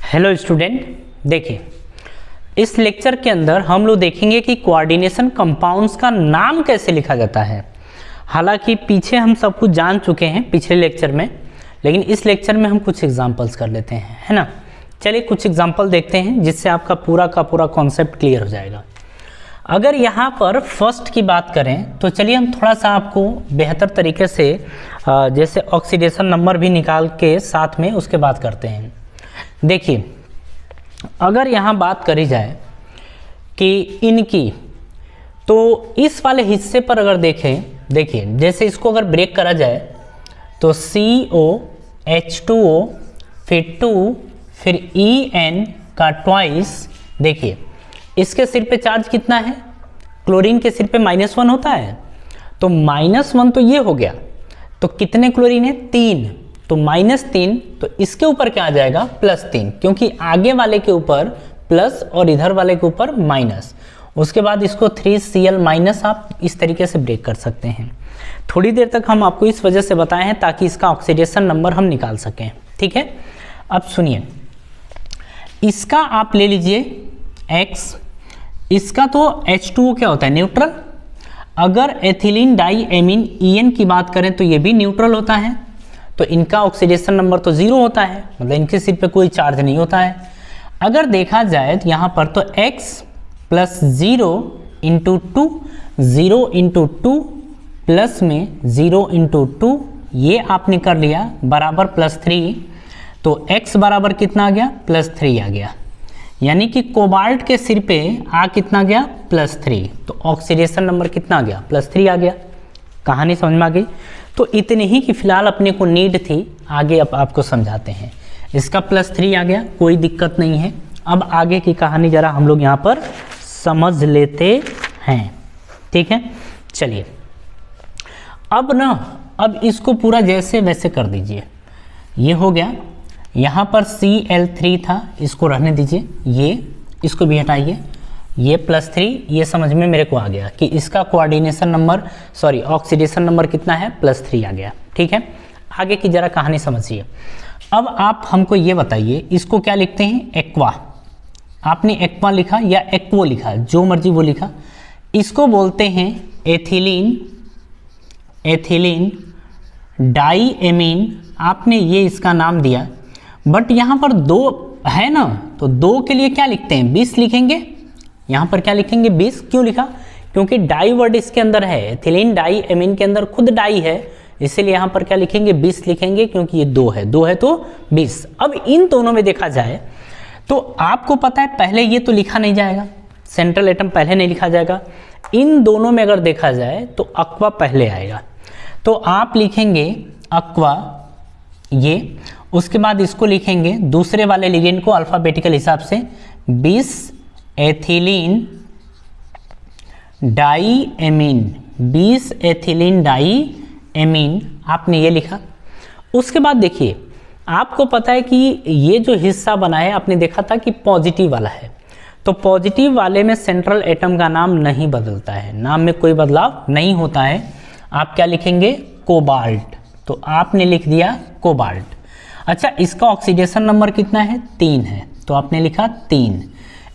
Hello student, देखिए इस lecture के अंदर हम लोग देखेंगे कि कोऑर्डिनेशन कंपाउंड्स का नाम कैसे लिखा जाता है। हालांकि पीछे हम सब कुछ जान चुके हैं पिछले लेक्चर में, लेकिन इस लेक्चर में हम कुछ एग्जांपल्स कर लेते हैं, है ना। चलिए कुछ एग्जांपल देखते हैं जिससे आपका पूरा का पूरा कॉन्सेप्ट क्लियर हो जाएगा। अगर यहाँ पर फर्स्ट की बात करें तो चलिए हम थोड़ा सा आपको बेहतर तरीके से जैसे ऑक्सीडेशन नंबर भी निकाल के साथ में उसके बात करते हैं। देखिए अगर यहाँ बात करी जाए कि इनकी, तो इस वाले हिस्से पर अगर देखें, देखिए जैसे इसको अगर ब्रेक करा जाए तो CO H2O फिर 2 फिर En का ट्वाइस। देखिए इसके सिर पे चार्ज कितना है, क्लोरीन के सिर पे -1 होता है, तो -1 तो ये हो गया, तो कितने क्लोरीन है 3, तो -3, तो इसके ऊपर क्या आ जाएगा +3, क्योंकि आगे वाले के ऊपर प्लस और इधर वाले के ऊपर माइनस। उसके बाद इसको 3Cl- आप इस तरीके से ब्रेक कर सकते हैं। थोड़ी देर तक हम आपको इस वजह से बताए हैं ताकि इसका ऑक्सीडेशन नंबर हम निकाल सकें, ठीक है। अब सुनिए, इसका आप ले लीजिए X, इसका तो H2O क्या होता है न्यूट्रल। अगर एथिलीन डाई एमीन EN की बात करें तो ये भी न्यूट्रल होता है, तो इनका ऑक्सीडेशन नंबर तो 0 होता है, मतलब इनके सिर पे कोई चार्ज नहीं होता है। अगर देखा जाए तो यहाँ पर तो X + 0 × 2, 0 × 2 प्लस में 0 × 2, ये आपने कर लिया बराबर +3, तो X बराबर कितना आ गया +3 आ गया, यानी कि कोबाल्ट के सिर पे आ कितना गया +3, तो ऑक्सीडेशन नंबर कितना आ गया +3 आ गया। कहानी समझ में आ गई। तो इतने ही कि फिलहाल अपने को नीड थी, आगे अब आपको समझाते हैं। इसका +3 आ गया, कोई दिक्कत नहीं है। अब आगे की कहानी जरा हम लोग यहाँ पर समझ लेते हैं, ठीक है। चलिए अब इसको पूरा जैसे वैसे कर दीजिए। ये हो गया, यहाँ पर Cl3 था, इसको रहने दीजिए, ये इसको भी हटाइए, ये +3, ये समझ में मेरे को आ गया कि इसका कोऑर्डिनेशन नंबर ऑक्सीडेशन नंबर कितना है +3 आ गया, ठीक है। आगे की जरा कहानी समझिए। अब आप हमको ये बताइए, इसको क्या लिखते हैं एक्वा। आपने एक्वा लिखा या एक्वो लिखा, जो मर्जी वो लिखा। इसको बोलते हैं एथिलीन डाई एमीन, आपने ये इसका नाम दिया। बट यहाँ पर 2 है ना, तो 2 के लिए क्या लिखते हैं 20 लिखेंगे। यहाँ पर क्या लिखेंगे 20, क्यों लिखा, क्योंकि डाई वर्ड इसके अंदर है, एथिलीन डाई एमीन के अंदर खुद डाई है, इसलिए यहाँ पर क्या लिखेंगे 20 लिखेंगे, क्योंकि ये 2 है तो 20। अब इन दोनों में देखा जाए तो आपको पता है पहले ये तो लिखा नहीं जाएगा, सेंट्रल एटम पहले नहीं लिखा जाएगा। इन दोनों में अगर देखा जाए तो अक्वा पहले आएगा, तो आप लिखेंगे अक्वा ये, उसके बाद इसको लिखेंगे दूसरे वाले लिगेंड को अल्फाबेटिकल हिसाब से 20 ethylene di amine, 20 ethylene di amine, आपने ये लिखा। उसके बाद देखिए आपको पता है कि ये जो हिस्सा बना है आपने देखा था कि पॉजिटिव वाला है, तो पॉजिटिव वाले में सेंट्रल एटम का नाम नहीं बदलता है, नाम में कोई बदलाव नहीं होता है। आप क्या लिखेंगे कोबाल्ट, तो आपने लिख दिया कोबाल्ट। अच्छा, इसका ऑक्सीडेशन नंबर कितना है 3 है, तो आपने लिखा 3।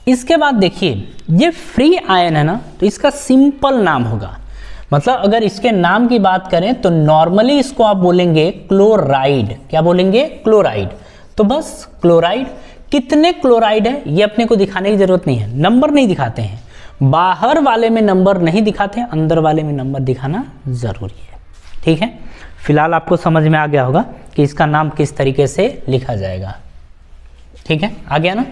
इसके बाद देखिए ये फ्री आयन है ना, तो इसका सिंपल नाम होगा, मतलब अगर इसके नाम की बात करें तो नॉर्मली इसको आप बोलेंगे क्लोराइड। क्या बोलेंगे क्लोराइड, तो बस क्लोराइड। कितने क्लोराइड है ये अपने को दिखाने की जरूरत नहीं है, नंबर नहीं दिखाते हैं, बाहर वाले में नंबर नहीं दिखाते हैं, अंदर वाले में नंबर दिखाना जरूरी है, ठीक है। फिलहाल आपको समझ में आ गया होगा कि इसका नाम किस तरीके से लिखा जाएगा, ठीक है, आ गया ना।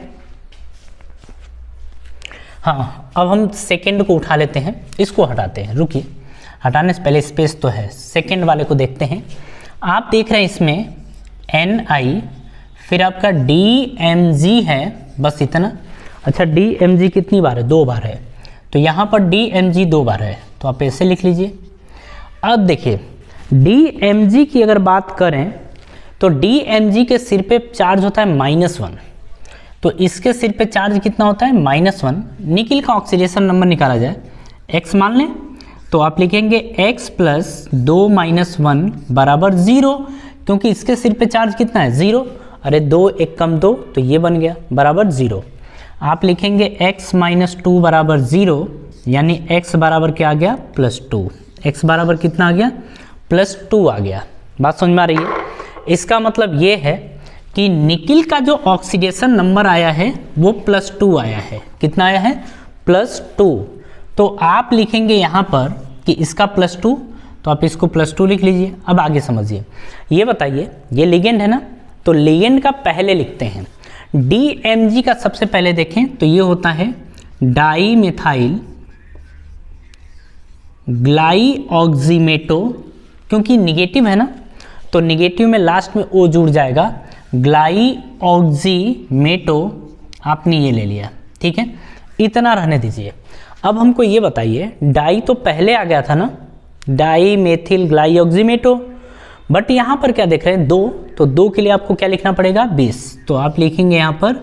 हाँ, अब हम सेकेंड को उठा लेते हैं, इसको हटाते हैं, रुकिए, हटाने से पहले स्पेस तो है, सेकेंड वाले को देखते हैं। आप देख रहे हैं इसमें Ni, फिर आपका DMg है, बस इतना। अच्छा, DMg कितनी बार है 2 बार है, तो यहाँ पर DMg 2 बार है, तो आप ऐसे लिख लीजिए। अब देखिए DMg की अगर बात करें तो DMg के सिर पे चार्ज होता है -1, तो इसके सिर पे चार्ज कितना होता है -1। निकिल का ऑक्सीडेशन नंबर निकाला जाए, X मान लें, तो आप लिखेंगे X + 2 - 1 = 0, क्योंकि इसके सिर पे चार्ज कितना है 0। अरे 2 1 कम 2 तो ये बन गया बराबर 0। आप लिखेंगे x माइनस 2 बराबर 0, यानी x बराबर क्या आ गया +2। x बराबर कितना आ गया +2 आ गया। बात समझ में आ रही है? इसका मतलब ये है कि निकिल का जो ऑक्सीडेशन नंबर आया है वो +2 आया है। कितना आया है +2। तो आप लिखेंगे यहाँ पर कि इसका +2, तो आप इसको +2 लिख लीजिए। अब आगे समझिए, ये बताइए ये लिगेंड है ना, तो लिगेंड का पहले लिखते हैं। DMG का सबसे पहले देखें तो ये होता है डाई मिथाइल ग्लाइऑक्सीमेटो, क्योंकि निगेटिव है ना तो निगेटिव में लास्ट में O जुड़ जाएगा, ग्लाइऑक्सीमेटो आपने ये ले लिया, ठीक है, इतना रहने दीजिए। अब हमको ये बताइए डाई तो पहले आ गया था ना, डाई मेथिल ग्लाइऑक्सीमेटो, बट यहाँ पर क्या देख रहे हैं 2, तो 2 के लिए आपको क्या लिखना पड़ेगा 20, तो आप लिखेंगे यहाँ पर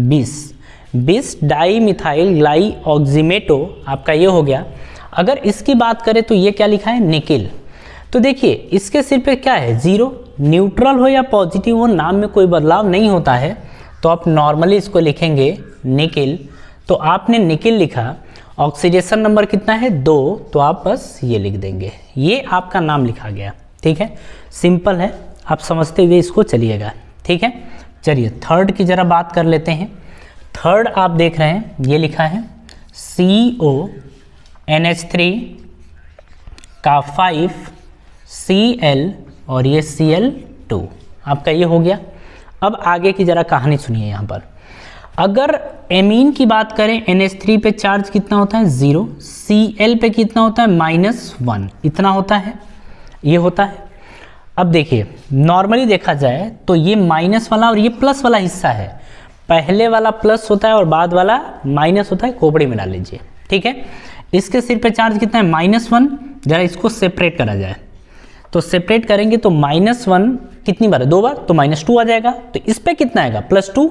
20 डाई मिथाइल ग्लाइऑक्सीमेटो आपका ये हो गया। अगर इसकी बात करें तो ये क्या लिखा है निकिल, तो देखिए इसके सिर पे क्या है 0, न्यूट्रल हो या पॉजिटिव हो नाम में कोई बदलाव नहीं होता है, तो आप नॉर्मली इसको लिखेंगे निकिल। तो आपने निकिल लिखा, ऑक्सीडेशन नंबर कितना है 2, तो आप बस ये लिख देंगे, ये आपका नाम लिखा गया, ठीक है, सिंपल है, आप समझते हुए इसको चलिएगा, ठीक है। चलिए थर्ड की जरा बात कर लेते हैं। थर्ड आप देख रहे हैं ये लिखा है CONH3 का 5Cl और ये Cl2 आपका ये हो गया। अब आगे की जरा कहानी सुनिए। यहाँ पर अगर एमीन की बात करें NH3 पे चार्ज कितना होता है 0, Cl पे कितना होता है -1, इतना होता है, ये होता है। अब देखिए नॉर्मली देखा जाए तो ये माइनस वाला और ये प्लस वाला हिस्सा है, पहले वाला प्लस होता है और बाद वाला माइनस होता है, खोपड़ी में डाल लीजिए, ठीक है। इसके सिर पे चार्ज कितना है -1, जरा इसको सेपरेट करा जाए तो सेपरेट करेंगे तो -1 कितनी बार है 2 बार, तो -2 आ जाएगा। तो इस पे कितना आएगा +2,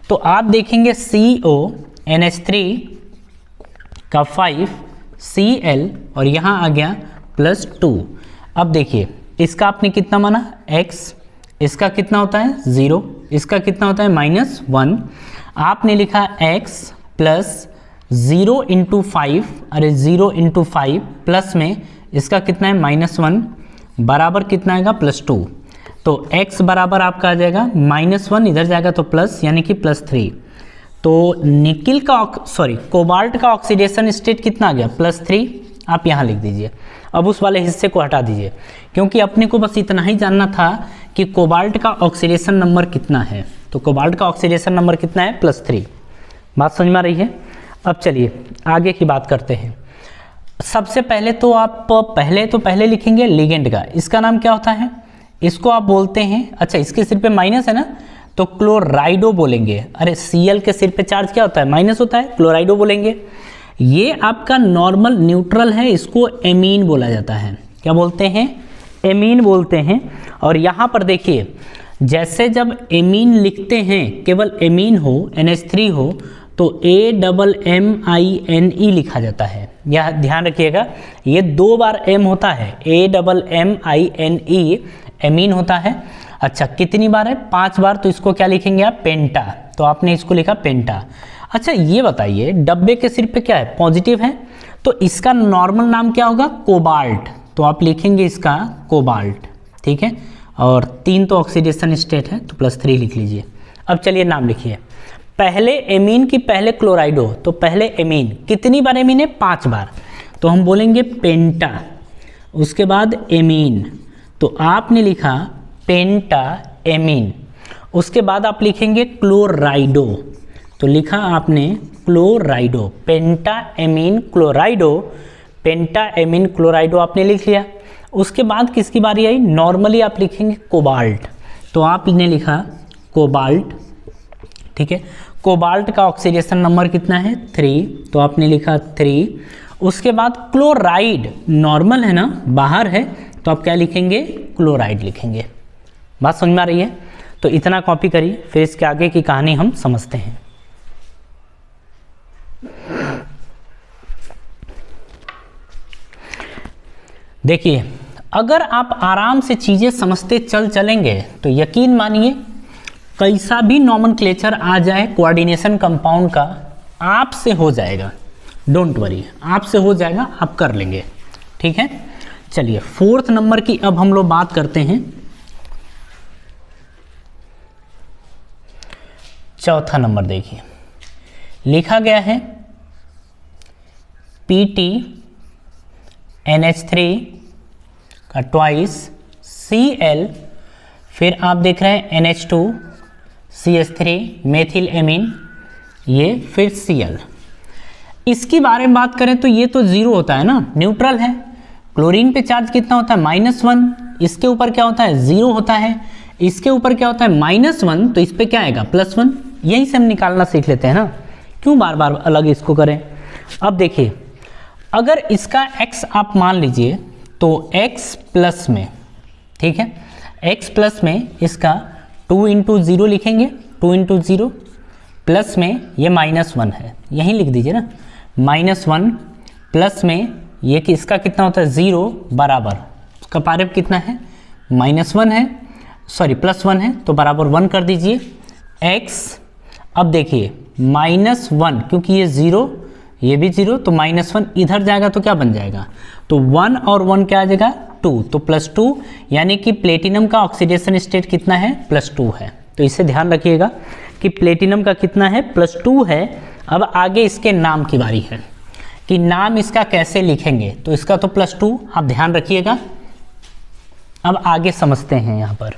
तो आप देखेंगे CONH3 का 5Cl और यहाँ आ गया +2। अब देखिए इसका आपने कितना माना x, इसका कितना होता है 0, इसका कितना होता है -1, आपने लिखा x प्लस 0 × 5, अरे 0 × 5 प्लस में इसका कितना है -1 बराबर कितना आएगा +2, तो x बराबर आपका आ जाएगा -1, इधर जाएगा तो प्लस, यानी कि +3। तो निकिल का कोबाल्ट का ऑक्सीडेशन स्टेट कितना आ गया +3, आप यहाँ लिख दीजिए। अब उस वाले हिस्से को हटा दीजिए, क्योंकि अपने को बस इतना ही जानना था कि कोबाल्ट का ऑक्सीडेशन नंबर कितना है, तो कोबाल्ट का ऑक्सीडेशन नंबर कितना है +3। बात समझ में आ रही है? अब चलिए आगे की बात करते हैं। सबसे पहले तो आप पहले लिखेंगे लिगेंड का, इसका नाम क्या होता है, इसको आप बोलते हैं, अच्छा इसके सिर पे माइनस है ना तो क्लोराइडो बोलेंगे। अरे Cl के सिर पे चार्ज क्या होता है माइनस होता है, क्लोराइडो बोलेंगे। ये आपका नॉर्मल न्यूट्रल है, इसको एमीन बोला जाता है। क्या बोलते हैं? एमीन बोलते हैं। और यहाँ पर देखिए जैसे जब एमीन लिखते हैं केवल एमीन हो NH3 हो तो AMMINE लिखा जाता है, यह ध्यान रखिएगा, ये 2 बार M होता है, AMMINE एमीन होता है। अच्छा कितनी बार है 5 बार, तो इसको क्या लिखेंगे आप पेंटा, तो आपने इसको लिखा पेंटा। अच्छा ये बताइए डब्बे के सिर पे क्या है पॉजिटिव है, तो इसका नॉर्मल नाम क्या होगा कोबाल्ट, तो आप लिखेंगे इसका कोबाल्ट, ठीक है। और 3 तो ऑक्सीडेशन स्टेट है तो +3 लिख लीजिए। अब चलिए नाम लिखिए, पहले एमीन की पहले क्लोराइडो, तो पहले एमीन कितनी बार एमीन है 5 बार, तो हम बोलेंगे पेंटा। उसके बाद एमीन, तो आपने लिखा पेंटा एमीन। उसके बाद आप लिखेंगे क्लोराइडो, तो लिखा आपने क्लोराइडो, पेंटा एमीन क्लोराइडो, पेंटा एमीन क्लोराइडो आपने लिख लिया। उसके बाद किसकी बारी आई, नॉर्मली आप लिखेंगे कोबाल्ट, तो आपने लिखा कोबाल्ट, ठीक है। कोबाल्ट का ऑक्सीडेशन नंबर कितना है 3, तो आपने लिखा 3। उसके बाद क्लोराइड नॉर्मल है ना बाहर है, तो आप क्या लिखेंगे क्लोराइड लिखेंगे। बात समझ में आ रही है? तो इतना कॉपी करिए, फिर इसके आगे की कहानी हम समझते हैं। देखिए अगर आप आराम से चीजें समझते चलेंगे तो यकीन मानिए कैसा भी नॉमेनक्लेचर आ जाए कोऑर्डिनेशन कंपाउंड का, आपसे हो जाएगा, डोंट वरी, आपसे हो जाएगा, आप कर लेंगे, ठीक है। चलिए 4th नंबर की अब हम लोग बात करते हैं। 4था नंबर देखिए, लिखा गया है PTNH3 का ट्वाइस Cl, फिर आप देख रहे हैं NH2CH3 मेथिल एमीन, ये फिर Cl। इसके बारे में बात करें तो ये तो जीरो होता है ना, न्यूट्रल है। क्लोरीन पे चार्ज कितना होता है -1, इसके ऊपर क्या होता है 0 होता है, इसके ऊपर क्या होता है -1, तो इस पे क्या आएगा +1। यही से हम निकालना सीख लेते हैं ना, क्यों बार बार अलग इसको करें। अब देखिए, अगर इसका x आप मान लीजिए तो x प्लस में, ठीक है, x प्लस में इसका 2 × 0 लिखेंगे, 2 × 0 प्लस में ये -1 है, यहीं लिख दीजिए ना, -1 प्लस में ये कि इसका कितना होता है 0 बराबर, उसका पारेब कितना है -1 है, सॉरी +1 है, तो बराबर 1 कर दीजिए x। अब देखिए -1, क्योंकि ये 0 ये भी 0, तो -1 इधर जाएगा तो क्या बन जाएगा, तो 1 और 1 क्या आ जाएगा 2, तो +2, यानी कि प्लेटिनम का ऑक्सीडेशन स्टेट कितना है +2 है। तो इसे ध्यान रखिएगा कि प्लेटिनम का कितना है +2 है। अब आगे इसके नाम की बारी है कि नाम इसका कैसे लिखेंगे, तो इसका तो +2 आप ध्यान रखिएगा। अब आगे समझते हैं, यहाँ पर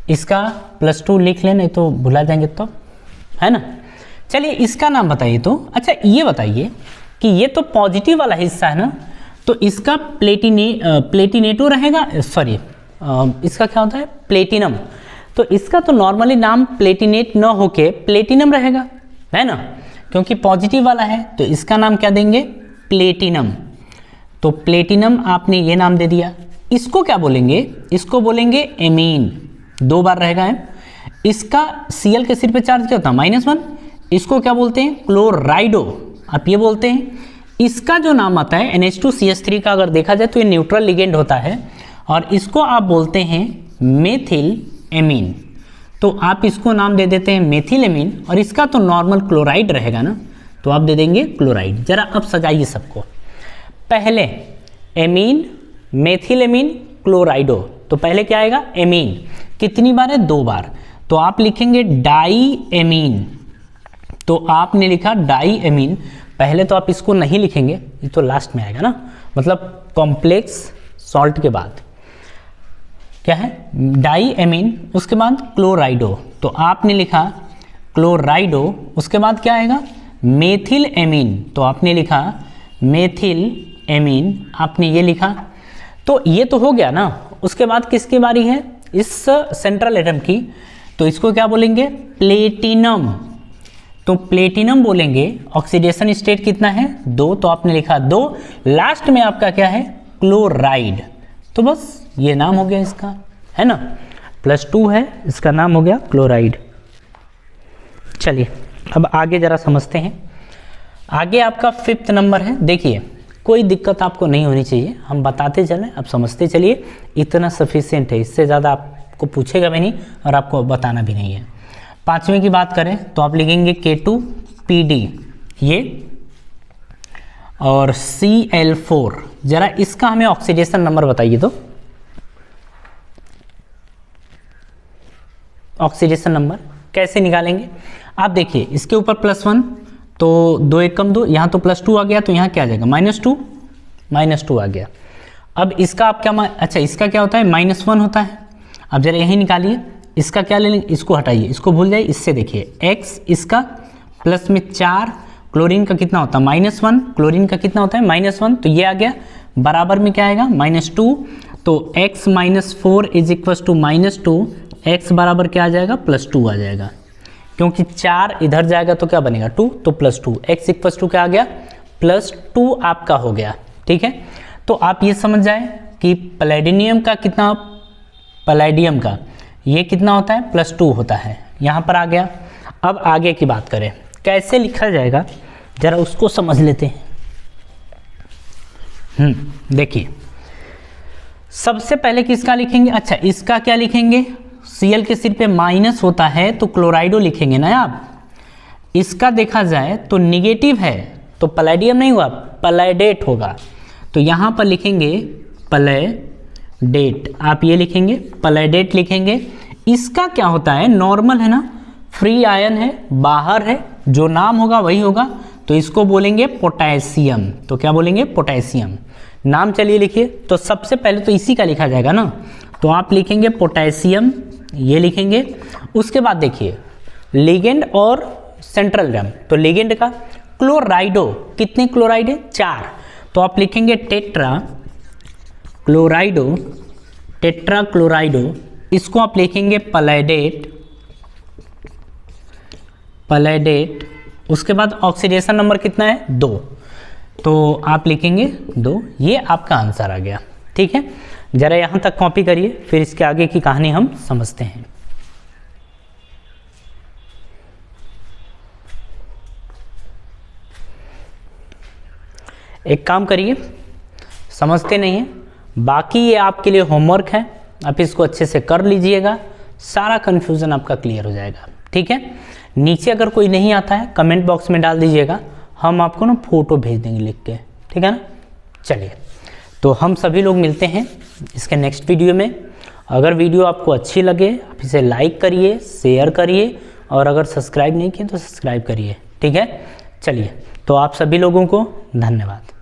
इसका +2 लिख लें, नहीं तो भुला जाएंगे तो, है ना। चलिए इसका नाम बताइए तो। अच्छा ये बताइए कि ये तो पॉजिटिव वाला हिस्सा है ना, तो इसका प्लेटिनेटो रहेगा, सॉरी इसका क्या होता है प्लेटिनम, तो इसका तो नॉर्मली नाम प्लेटिनेट न होके प्लेटिनम रहेगा, है ना, क्योंकि पॉजिटिव वाला है, तो इसका नाम क्या देंगे प्लेटिनम। तो प्लेटिनम आपने ये नाम दे दिया। इसको क्या बोलेंगे, इसको बोलेंगे एमीन, 2 बार रहेगा है। इसका Cl के सिर पे चार्ज क्या होता है -1, इसको क्या बोलते हैं क्लोराइडो, आप ये बोलते हैं। इसका जो नाम आता है NH2CH3 का, अगर देखा जाए तो ये न्यूट्रल लिगेंड होता है, और इसको आप बोलते हैं मेथिल एमीन, तो आप इसको नाम दे देते हैं मेथिल एमीन, और इसका तो नॉर्मल क्लोराइड रहेगा ना, तो आप दे देंगे क्लोराइड। जरा अब सजाइए सबको, पहले एमीन, मेथिल एमीन, क्लोराइडो, तो पहले क्या आएगा एमीन, कितनी बार है 2 बार, तो आप लिखेंगे डाई एमीन, तो आपने लिखा डाई एमीन। पहले तो आप इसको नहीं लिखेंगे, ये तो लास्ट में आएगा ना, मतलब कॉम्प्लेक्स सॉल्ट के बाद क्या है डाई एमीन, उसके बाद क्लोराइडो, तो आपने लिखा क्लोराइडो, उसके बाद क्या आएगा मेथिल एमीन, तो आपने लिखा मेथिल एमीन, आपने ये लिखा। तो ये तो हो गया ना। उसके बाद किसकी बारी है, इस सेंट्रल एटम की, तो इसको क्या बोलेंगे प्लेटिनम, तो प्लेटिनम बोलेंगे। ऑक्सीडेशन स्टेट कितना है 2, तो आपने लिखा 2, लास्ट में आपका क्या है क्लोराइड, तो बस ये नाम हो गया इसका, है ना, +2 है, इसका नाम हो गया क्लोराइड। चलिए अब आगे जरा समझते हैं। आगे आपका 5th नंबर है। देखिए कोई दिक्कत आपको नहीं होनी चाहिए, हम बताते चलें, आप समझते चलिए, इतना सफिशिएंट है, इससे ज़्यादा आपको पूछेगा भी नहीं और आपको बताना भी नहीं है। 5वें की बात करें तो आप लिखेंगे K2PD ये, और Cl4। जरा इसका हमें ऑक्सीडेशन नंबर बताइए तो, ऑक्सीडेशन नंबर कैसे निकालेंगे। आप देखिए इसके ऊपर +1, तो 2 × 2, यहाँ तो +2 आ गया, तो यहाँ क्या आ जाएगा -2 आ गया। अब इसका आप क्या अच्छा इसका क्या होता है -1 होता है। अब जरा यही निकालिए, इसका क्या ले लेंगे, इसको हटाइए, इसको भूल जाइए, इससे देखिए x, इसका प्लस में 4, क्लोरीन का कितना होता है -1, क्लोरीन का कितना होता है -1, तो ये आ गया, बराबर में क्या आएगा -2, तो x - 4 = -2, x बराबर क्या आ जाएगा +2 आ जाएगा, क्योंकि 4 इधर जाएगा तो क्या बनेगा 2, तो +2, x = क्या आ गया +2 आपका हो गया। ठीक है, तो आप ये समझ जाए कि पैलेडियम का कितना, पैलेडियम का ये कितना होता है +2 होता है, यहाँ पर आ गया। अब आगे की बात करें कैसे लिखा जाएगा, जरा उसको समझ लेते हैं। देखिए सबसे पहले किसका लिखेंगे, अच्छा इसका क्या लिखेंगे, Cl के सिर पे माइनस होता है तो क्लोराइडो लिखेंगे ना आप। इसका देखा जाए तो निगेटिव है तो पैलेडियम नहीं हुआ, पैलेडेट होगा। तो यहाँ पर लिखेंगे पैलेडेट, आप ये लिखेंगे पैलेडेट लिखेंगे। इसका क्या होता है, नॉर्मल है ना, फ्री आयन है, बाहर है, जो नाम होगा वही होगा, तो इसको बोलेंगे पोटेशियम। तो क्या बोलेंगे, पोटेशियम। नाम चलिए लिखिए। तो सबसे पहले तो इसी का लिखा जाएगा ना, तो आप लिखेंगे पोटेशियम, ये लिखेंगे। उसके बाद देखिए लिगेंड और सेंट्रल रैम, तो लिगेंड का क्लोराइडो, कितने क्लोराइड है, 4, तो आप लिखेंगे टेट्रा क्लोराइडो, टेट्रा क्लोराइडो। इसको आप लिखेंगे पैलेडेट, पैलेडेट। उसके बाद ऑक्सीडेशन नंबर कितना है, 2, तो आप लिखेंगे 2। ये आपका आंसर आ गया। ठीक है, जरा यहाँ तक कॉपी करिए, फिर इसके आगे की कहानी हम समझते हैं। एक काम करिए, समझते नहीं हैं, बाकी ये आपके लिए होमवर्क है, आप इसको अच्छे से कर लीजिएगा, सारा कन्फ्यूज़न आपका क्लियर हो जाएगा। ठीक है, नीचे अगर कोई नहीं आता है कमेंट बॉक्स में डाल दीजिएगा, हम आपको ना फ़ोटो भेज देंगे लिख के। ठीक है ना, चलिए, तो हम सभी लोग मिलते हैं इसके नेक्स्ट वीडियो में। अगर वीडियो आपको अच्छी लगे आप इसे लाइक करिए, शेयर करिए, और अगर सब्सक्राइब नहीं किए तो सब्सक्राइब करिए। ठीक है, चलिए, तो आप सभी लोगों को धन्यवाद।